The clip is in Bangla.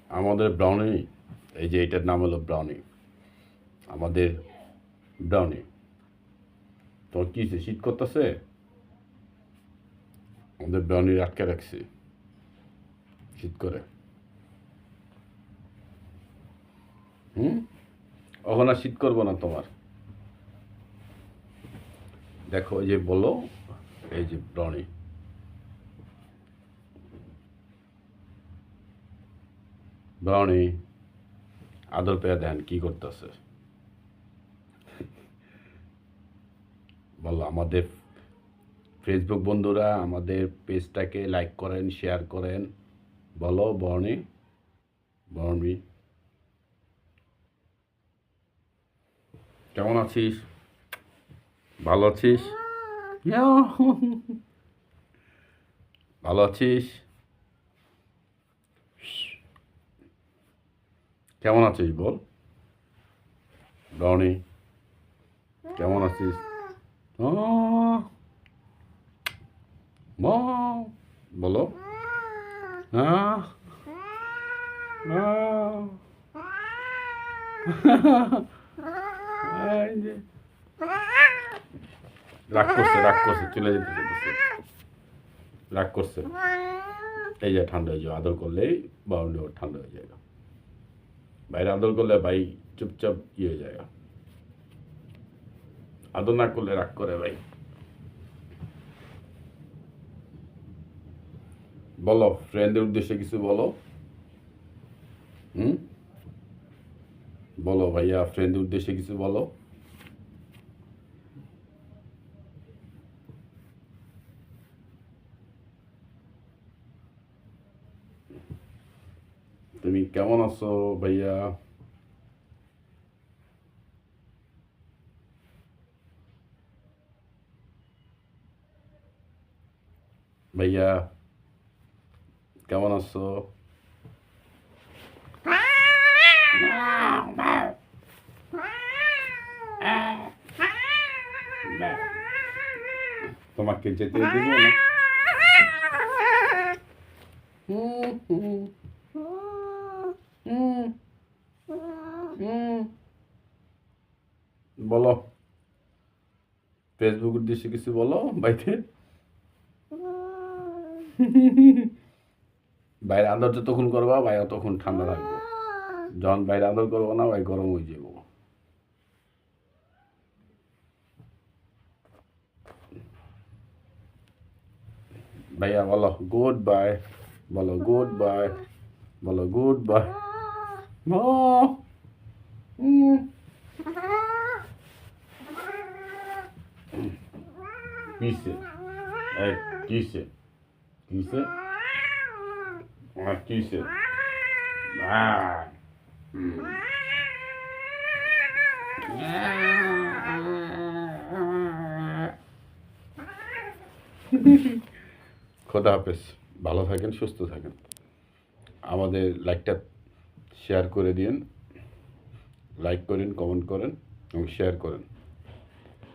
আমাদের ব্রাউনি, এই যে এটার নাম হলো ব্রাউনি, আমাদের ব্রাউনি। তোমার কী শীত করতেছে? আমাদের ব্রাউনি আটকে রাখছি শীত করে। ওখানে আর শীত করবো না তোমার। দেখো এই যে বলো, এই যে ব্রাউনি, ব্রাউনি আদর পেয়ে দেন কি করতেছে বলো। আমাদের ফেসবুক বন্ধুরা আমাদের পেজটাকে লাইক করেন, শেয়ার করেন। বলো ব্রাউনি, ব্রাউনি কেমন আছিস? ভালো আছিস? ভালো আছিস? কেমন আছিস বল ব্রাউনি, কেমন আছিস? মা বলো। রাগ করছে, রাগ করছে, চলে যেতে যেতেছে, রাগ করছে। এই যে ঠান্ডা হয়ে যাবে, আদর করলেই বাউন্ডি ওর ঠান্ডা হয়ে যায়। বাইরে আদর করলে ভাই চুপচাপ হয়ে যায়, আদর না করলে রাগ করে ভাই। বলো ফ্রেন্ডের উদ্দেশ্যে কিছু বলো। বলো ভাইয়া, ফ্রেন্ডের উদ্দেশ্যে কিছু বলো। তুমি কেমন আছো ভাইয়া? ভাইয়া কেমন আছো? তোমাকে যেতে দিব না। বলো ফেসবুক উদ্দেশ্যে কিছু বলো ভাইতে। বাইরে আদর যতক্ষণ করবা ভাই তখন ঠান্ডা লাগবে, যখন বাইরে আদর করবো না ভাই গরম হয়ে যাবো। ভাইয়া বলো গুড বাই, বলো গুড বাই, বলো গুড বাই। কিসে এই কিসে কিসে কিসে খোদা হাফেজ, ভালো থাকেন, সুস্থ থাকেন। আমাদের লাইকটা শেয়ার করে দিন, লাইক করেন, কমেন্ট করেন এবং শেয়ার করেন।